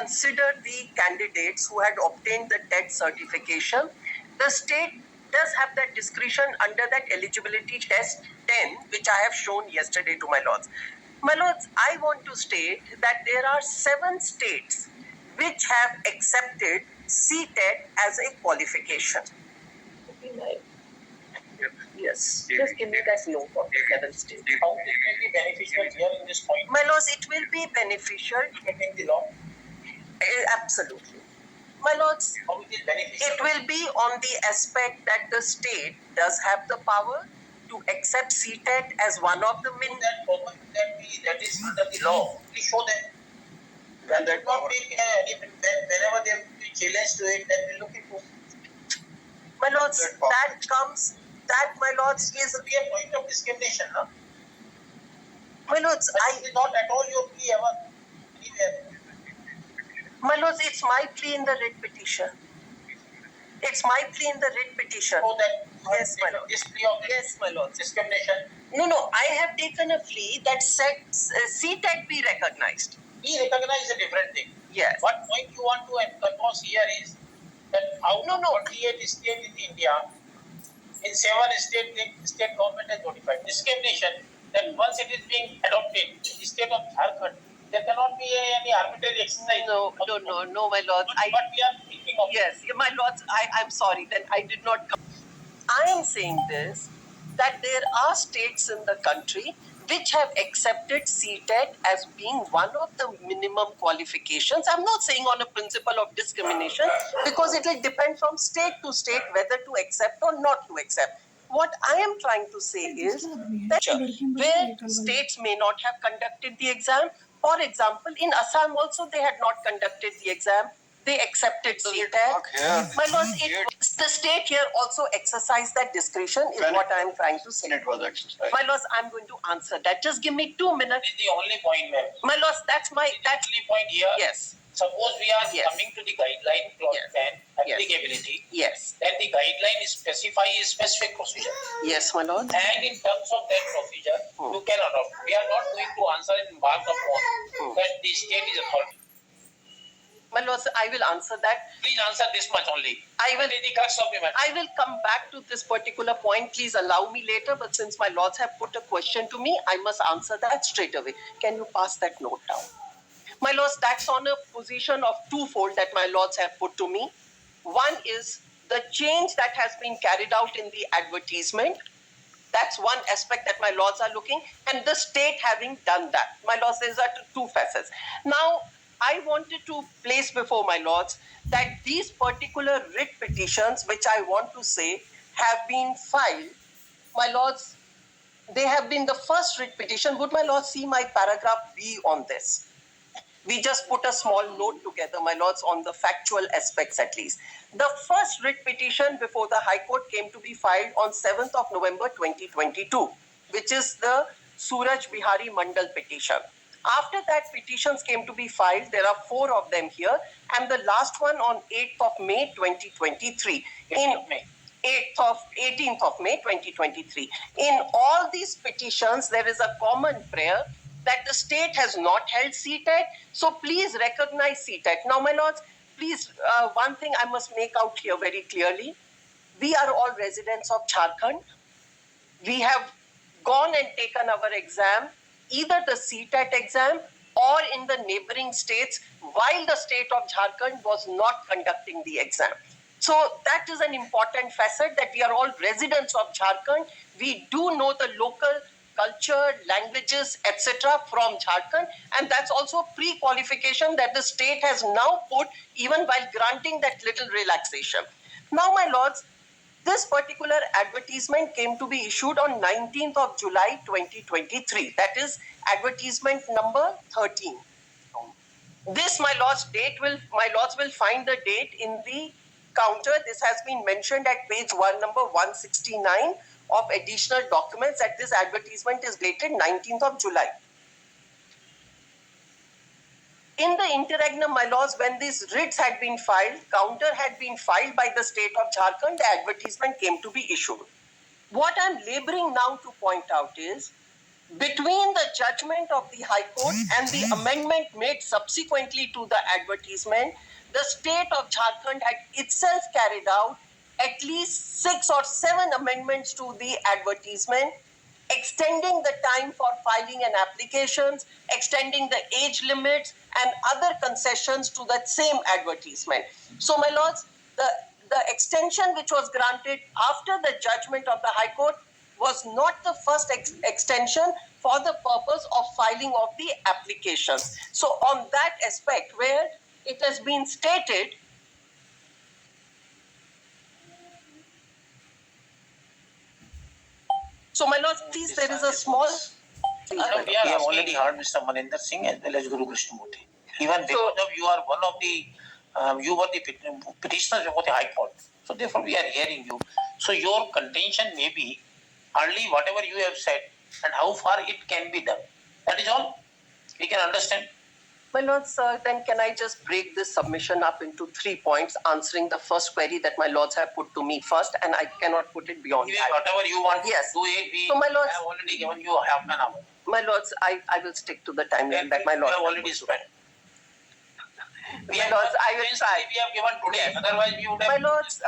consider the candidates who had obtained the TET certification, the state does have that discretion under that eligibility test 10, which I have shown yesterday to my lords. My lords, I want to state that there are 7 states which have accepted CTET as a qualification. Yes. Just give me that note of the 7 states. How it will be beneficial here in this point? My lords, it will be beneficial. Getting the law? Absolutely. My lords, How it is beneficial? it will be on the aspect that the state does have the power to accept CTET as one of the That is under the law. Please show them. When that not take whenever they challenge to it, then we look into. My lords, that my lords is be a point of discrimination, huh? My lords, it is not at all your plea ever anywhere. My lords, it's my plea in the writ petition. It's my plea in the writ petition. So that yes, my lord. This plea of yes, my lord. Discrimination. No. I have taken a plea that said CTET be recognized. Be recognized is a different thing. Yes. What point you want to enforce here is that out of 48 states in India, in 7 states, the state government has notified discrimination. That once it is being adopted in the state of Jharkhand, there cannot be any arbitrary exercise. No, my lord. What we are thinking of. Yes, my lords, I'm sorry, then I did not come. I am saying this, that there are states in the country which have accepted CTET as being one of the minimum qualifications. I'm not saying on a principle of discrimination, because it will depend from state to state whether to accept or not to accept. What I am trying to say is that where states may not have conducted the exam, for example, in Assam also they had not conducted the exam. They accepted CTET. My lord, the state here also exercised that discretion is what I am trying to say. It was exercised. My lords, I'm going to answer that. Just give me 2 minutes. This is the only point, ma'am. My lords, that's the only point here. Yes. Suppose we are coming to the guideline clause and applicability. Yes. Then the guideline specifies a specific procedure. Yes, my lord. And in terms of that procedure, you can adopt. We are not going to answer in mark upon that the state is authority. My lords, I will answer that. Please answer this much only. I will. The crux of the matter. I will come back to this particular point. Please allow me later. But since my lords have put a question to me, I must answer that straight away. Can you pass that note down? My lords, that's on a position of twofold that my lords have put to me. One is the change that has been carried out in the advertisement. That's one aspect that my lords are looking. And the state having done that. My lords, these are 2 facets. Now, I wanted to place before my lords that these particular writ petitions, which I want to say, have been filed. My lords, they have been the first writ petition. Would my lords see my paragraph B on this? We just put a small note together, my lords, on the factual aspects at least. The first writ petition before the High Court came to be filed on 7th of November 2022, which is the Suraj Bihari Mandal petition. After that, petitions came to be filed. There are 4 of them here, and the last one on 8th of May 2023. 18th of May 2023. In all these petitions, there is a common prayer that the state has not held CTET, so please recognize CTET. Now, my lords, please, one thing I must make out here very clearly. We are all residents of Jharkhand. We have gone and taken our exam, either the CTET exam or in the neighboring states, while the state of Jharkhand was not conducting the exam. So that is an important facet, that we are all residents of Jharkhand. We do know the local culture, languages, etc. from Jharkhand, and that's also pre-qualification that the state has now put even while granting that little relaxation. Now, my lords, this particular advertisement came to be issued on 19th of July 2023. That is advertisement number 13. This, my lords, will find the date in the counter. This has been mentioned at page number 169 of additional documents, that this advertisement is dated 19th of July. In the interregnum, my lords, when these writs had been filed, counter had been filed by the state of Jharkhand, the advertisement came to be issued. What I'm laboring now to point out is between the judgment of the High Court and the amendment made subsequently to the advertisement, the state of Jharkhand had itself carried out at least 6 or 7 amendments to the advertisement, extending the time for filing an applications, extending the age limits and other concessions to that same advertisement. So, my lords, the extension which was granted after the judgment of the High Court was not the first extension for the purpose of filing of the applications. So on that aspect where it has been stated, so my lords, please, there is a small... We have already heard Mr. Maninder Singh as well as Guru Krishnamurti. Even because of you are one of the, you were the petitioners before the High Court. So therefore we are hearing you. So your contention may be only whatever you have said and how far it can be done. That is all. We can understand. My lords, then can I just break this submission up into 3 points, answering the first query that my lords have put to me first, and I cannot put it beyond that. Whatever you want yes. to do it, we so my lords, have already given you half an hour. My lords, I will stick to the timeline that my lords have already spent. My lords, I will try. We have given today, otherwise we would have... My lords,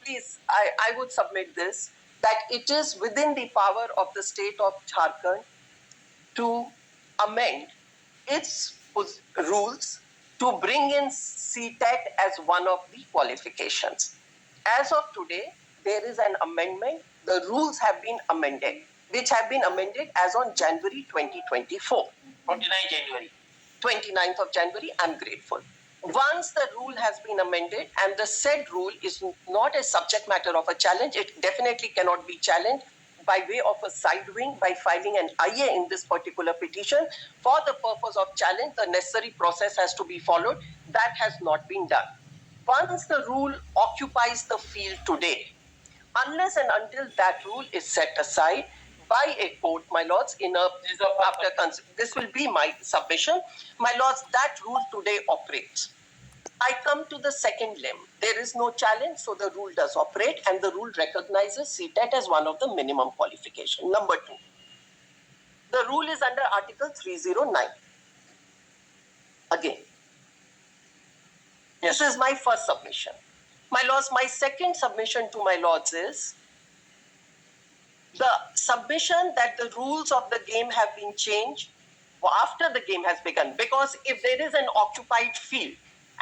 please, I would submit this, that it is within the power of the state of Jharkhand to amend its rules to bring in ctet as one of the qualifications. As of today, there is an amendment. The rules have been amended, which have been amended as on January 2024. 29 January. 29th of January, I'm grateful. Once the rule has been amended and the said rule is not a subject matter of a challenge, it definitely cannot be challenged by way of a side wing by filing an IA in this particular petition. For the purpose of challenge, the necessary process has to be followed. That has not been done. Once the rule occupies the field today, unless and until that rule is set aside by a court, my lords, this will be my submission. My lords, that rule today operates. I come to the second limb. There is no challenge, so the rule does operate, and the rule recognizes ctet as one of the minimum qualification. Number 2, the rule is under Article 309. Again, this is my first submission. My lords, my second submission to my lords is the submission that the rules of the game have been changed after the game has begun. Because if there is an occupied field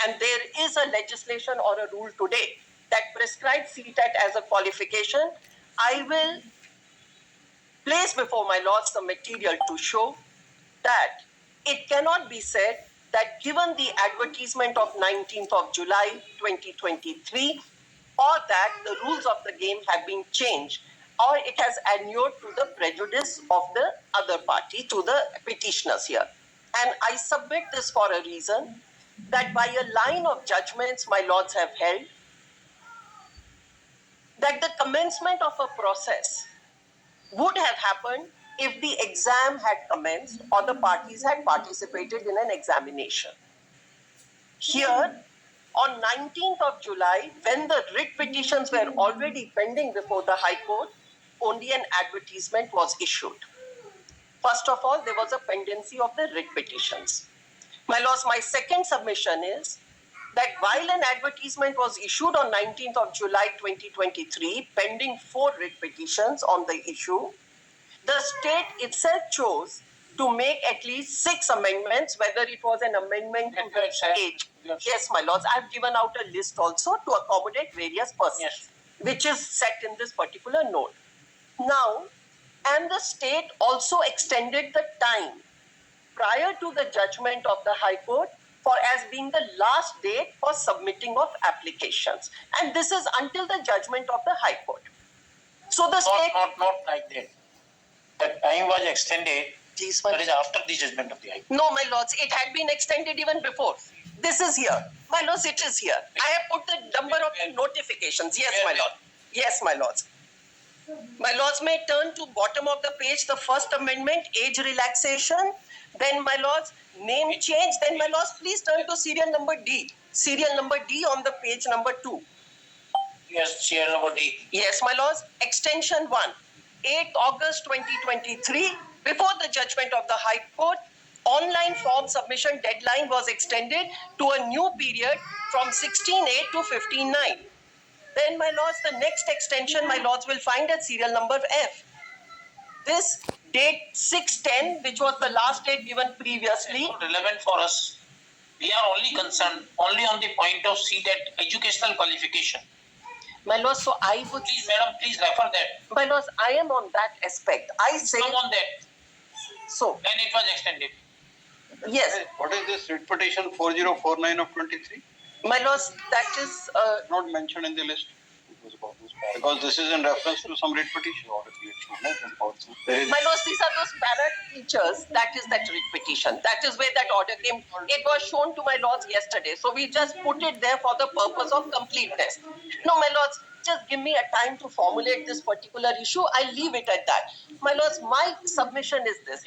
and there is a legislation or a rule today that prescribes ctet as a qualification, I will place before my lords the material to show that it cannot be said that given the advertisement of 19th of July 2023 or that the rules of the game have been changed or it has inured to the prejudice of the other party, to the petitioners here. And I submit this for a reason, that by a line of judgments my lords have held, that the commencement of a process would have happened if the exam had commenced or the parties had participated in an examination. Here, on 19th of July, when the writ petitions were already pending before the High Court, only an advertisement was issued. First of all, there was a pendency of the writ petitions. My lords, my second submission is that while an advertisement was issued on 19th of July 2023, pending 4 writ petitions on the issue, the state itself chose to make at least 6 amendments, whether it was an amendment to the age. Yes, my lords, I have given out a list also to accommodate various persons, which is set in this particular note. Now, and the state also extended the time prior to the judgment of the High Court for as being the last date for submitting of applications. And this is until the judgment of the High Court. So the state... Not like that. The time was extended. That is after the judgment of the High Court. No, my lords, it had been extended even before. This is here. My lords, it is here. I have put the number of notifications. Yes, my lord. Yes, my lords. My lords may turn to bottom of the page, the first amendment, age relaxation. Then, my lords, name change. Then, my lords, please turn to serial number D. Serial number D on the page number 2. Yes, serial number D. Yes, my lords. Extension 1. 8th August 2023 Before the judgment of the High Court, online form submission deadline was extended to a new period from 16/8 to 15/9. Then, my lords, the next extension, my lords, will find at serial number F. This date 6/10, which was the last date given previously. It's not relevant for us. We are only concerned only on the point of CTET educational qualification. My lords, so I would... Please, madam, please refer that. My lords, I am on that aspect. I say... Come on that. So... Then it was extended. Yes. What is this writ petition 4049 of 23? My lords, that is... Not mentioned in the list. Because this is in reference to some writ petition. My lords, these are those para teachers. That is that writ petition. That is where that order came. It was shown to my lords yesterday. So we just put it there for the purpose of completeness. No, my lords, just give me a time to formulate this particular issue. I'll leave it at that. My lords, my submission is this.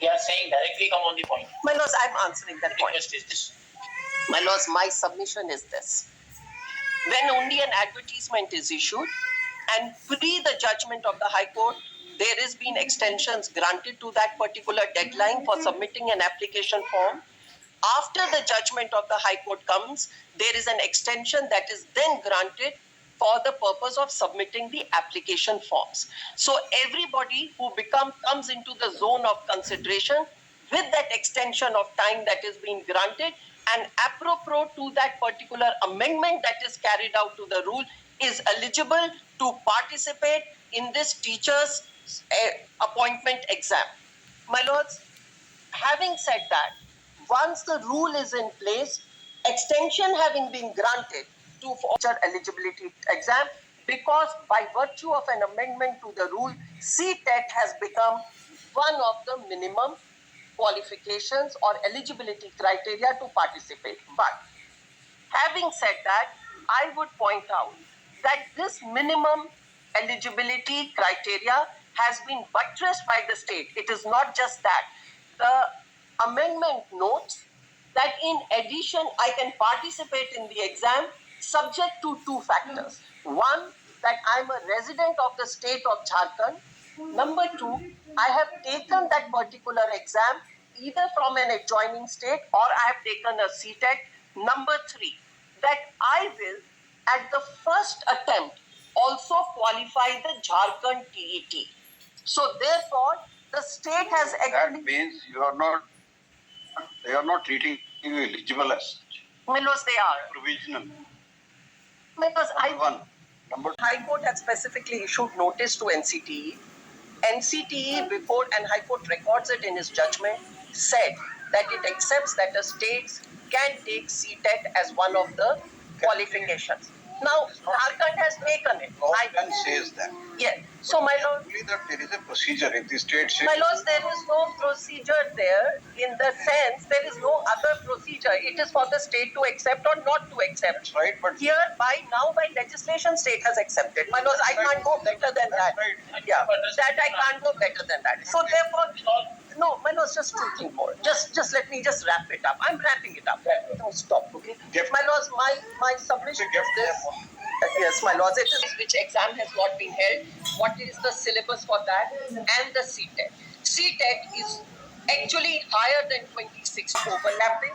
We are saying directly come on the point. My lords, I'm answering that point. Request is this. My lords, my submission is this. When only an advertisement is issued and pre the judgment of the High Court, there has been extensions granted to that particular deadline for submitting an application form. After the judgment of the High Court comes, there is an extension that is then granted for the purpose of submitting the application forms. So everybody who comes into the zone of consideration with that extension of time that is being granted and apropos to that particular amendment that is carried out to the rule is eligible to participate in this teacher's appointment exam. My lords, having said that, once the rule is in place, extension having been granted to teacher eligibility exam, because by virtue of an amendment to the rule, CTET has become one of the minimum qualifications or eligibility criteria to participate. But having said that, I would point out that this minimum eligibility criteria has been buttressed by the state. It is not just that. The amendment notes that in addition, I can participate in the exam subject to two factors. One, that I am a resident of the state of Jharkhand. Number two, I have taken that particular exam either from an adjoining state or I have taken a CTET. Number three, that I will at the first attempt also qualify the Jharkhand TET. So therefore, the state has That agreed. means they are not treating you eligible as such. Milos, they are. Provisional. Because One. Number High Court had specifically issued notice to NCTE. NCTE before, and High Court records it in his judgment, said that it accepts that the states can take CTET as one of the qualifications. Now, Jharkhand has taken it. law then says that. Yes. So, my lord, Only that there is a procedure. If the state says my lords, there is no procedure there in the sense there is no other procedure. It is for the state to accept or not to accept. that's right, but Here, by legislation, state has accepted. My lords, I can't go better than that. right. Yeah, that I can't go better than that. So therefore, no, my lords, just two things more. Just let me just wrap it up. I'm wrapping it up. Don't stop, okay? Yep. My lords, my submission is this. Yes, my lords, it is which exam has not been held, what is the syllabus for that, and the CTET. CTET is actually higher than 26 overlapping.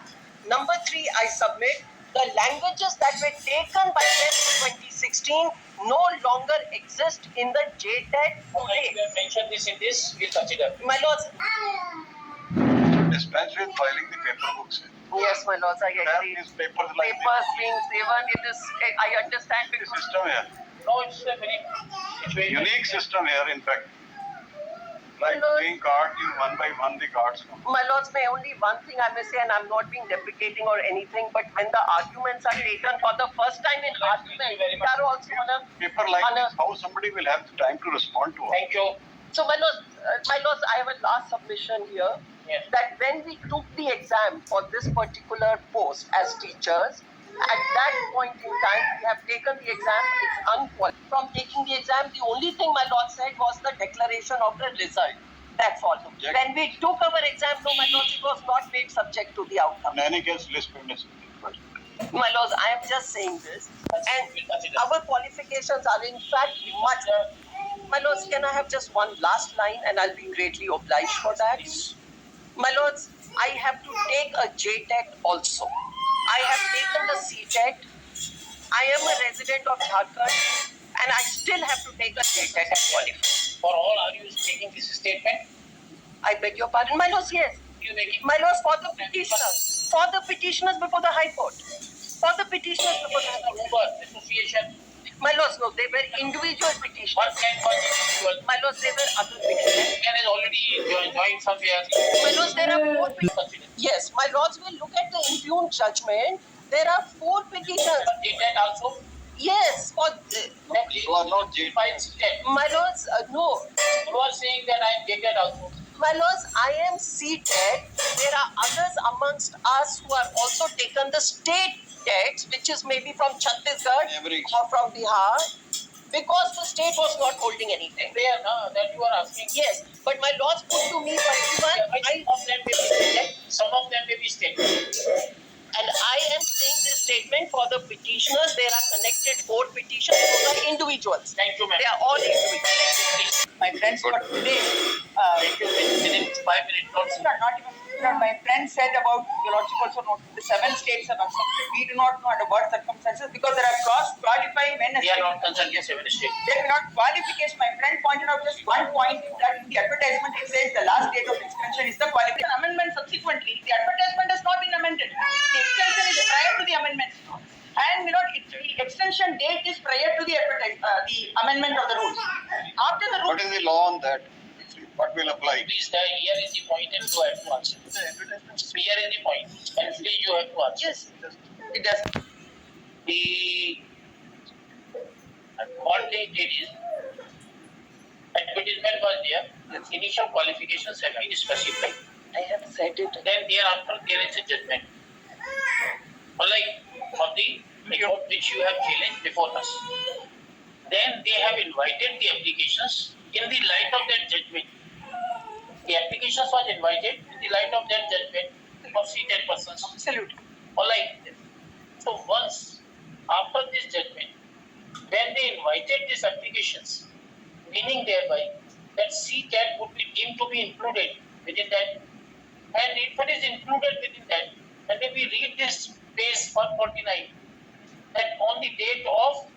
Number three, I submit the languages that were taken by them in 2016 no longer exist in the JHTET Okay, today. you have mentioned this in this, we'll consider. My lords, Dispense with filing the paper books. yes, my lords, I Have agree. these papers like Papers being given, it is, I understand this because system here. No, it's a very situation. Unique system here, in fact. Like Hello. being cards, you one by one the cards come. my lords, may only one thing I may say, and I'm not being deprecating or anything, but when the arguments are taken for the first time in argument, very they much. are also on a... Paper like On a- this, how somebody will have the time to respond to it? Thank you. So, my lords, I have a last submission here. Yes. That when we took the exam for this particular post as teachers, at that point in time, we have taken the exam, it's unqualified. From taking the exam, the only thing my lord said was the declaration of the result. That's all. Object. When we took our exam, no, my lords, it was not made subject to the outcome. In any case, list witness. My lords, I am just saying this. And our qualifications are in fact much. My lords, can I have just one last line and I'll be greatly obliged for that? My lords, I have to take a JHTET also. I have taken the ctet. I am a resident of Jharkhand and I still have to take a JHTET and qualify. For all, are you making this statement? I beg your pardon, my lords, yes. You making My lords, for the petitioners. For the petitioners before the High Court. For the petitioners before the High Court. Uber Association? My lords, no, they were individual petitions. What kind was individual? My lords, they were other petitions. Man is already joined somewhere. My lords, there are 4 petitions. Yes, my lords will look at the impugned judgment. There are 4 petitions. JHTET also? Yes, for You are not JHTET. my lords, no. You are saying that I am JHTET also. My lords, I am seated. There are others amongst us who have also taken the state text, which is maybe from Chhattisgarh or from Bihar, because the state was not holding anything. There, that you are asking. Yes, but my lords put to me by Some of them may be state. Some of them may be state. and I am saying this statement for the petitioners. There are connected 4 petitions. Those are individuals. Thank you, ma'am. They are all individuals. My friends, for today, Thank you. Within 5 minutes, not even. My friend said about your lordship also noted the 7 states have accepted. We do not know under what circumstances because there are cross-qualifying when we are not concerned with 7 states. there are not qualification. My friend pointed out just one point that in the advertisement it says the last date of extension is the qualification amendment. Subsequently, the advertisement has not been amended. The extension is prior to the amendment. And the extension date is prior to the the amendment of the rules. After the What rules, is the law on that? What will apply? Please, here is the point and you have to answer. Here is the point and please you have to answer. Yes, it does. The advantage it is advertisement was there. Initial qualifications have been specified. I have said it. Then thereafter there is a judgment. Unlike of the report which you have challenged before us. Then they have invited the applications in the light of that judgment. The applications was invited in the light of that judgment of seated persons. absolutely. Unlike so once after this judgment, when they invited these applications, meaning thereby that ctet would be deemed to be included within that, and if it is included within that, and if we read this page 149, that on the date of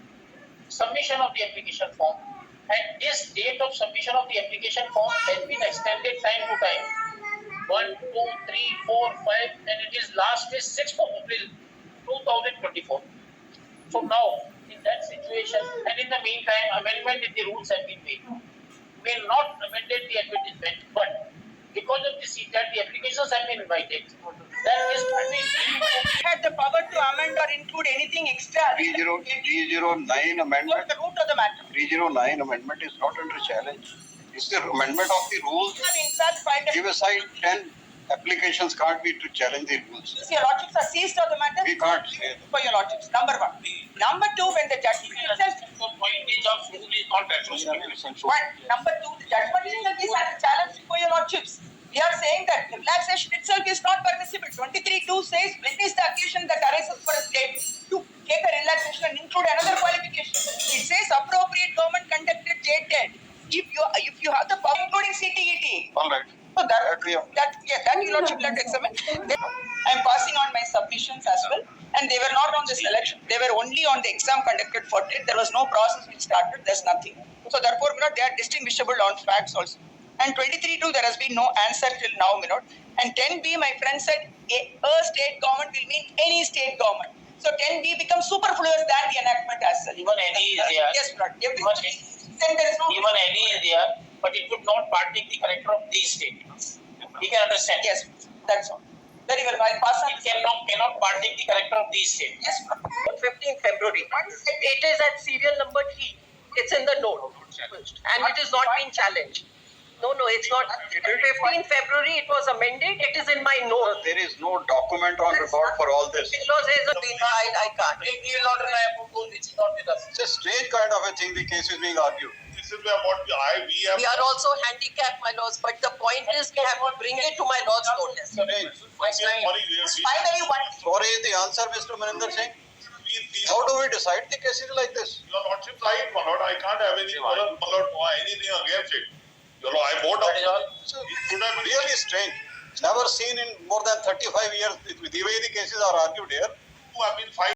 submission of the application form, and this date of submission of the application form has been extended time to time. 1, 2, 3, 4, 5, and it is last is 6th of April 2024. So now, in that situation, and in the meantime, amendment in the rules have been made. We have not amended the advertisement, but because of the ctet, the applications have been invited. That is Had the power to amend or include anything extra. 309 amendment. Towards the root of the matter. 309 amendment is not under challenge. It's the amendment of the rules. In fact, find Give aside 10 applications can't be to challenge the rules. your lordships are seized of the matter. We can't say that. For your lordships, number 1. Number 2, when the judgment itself. pointage of rule is not retrospective. One. Number 2, the judgment itself is as a challenge for your lordships. We are saying that relaxation itself is not permissible. 23(2) says when is the occasion that arises for a state to take a relaxation and include another qualification. It says appropriate government conducted JHTET. If you have the power, including CTET. All right. So that your lordship will have to examine. I am passing on my submissions as well, and they were not on the selection. They were only on the exam conducted for TET. There was no process which started. There's nothing. So therefore, they are distinguishable on facts also. And 23(2) there has been no answer till now, And 10B, my friend said, a state government will mean any state government. So 10B becomes superfluous than the enactment as such. Even any is there. Yes, Lord. Then there is no. Even any is there, but it would not partake the character of these statements. We can understand. Yes, that's all. Very well. I'll pass on. It cannot partake the character of these statements. Yes, Lord. 15th February. It is at serial number 3. It's in the note. And it is not being challenged. No, it's not. 15th February, it was amended. It is in my note. There is no document on record for all this. I can't. He will not rely upon those which is not with us. It's a strange kind of a thing the case is being argued. This is what we have. We are also handicapped, my lords, but the point is we have to bring it to my lord's notice. Strange. Finally, one. Sorry, the answer, Mr. Maninder Singh. We these. How do we decide the cases like this? Your Lordship, right, my Lord, I can't have any anything against it. Your Lord, I vote That is all. So it could have been really strange. Never seen in more than 35 years the way the cases are argued here. who have been filed.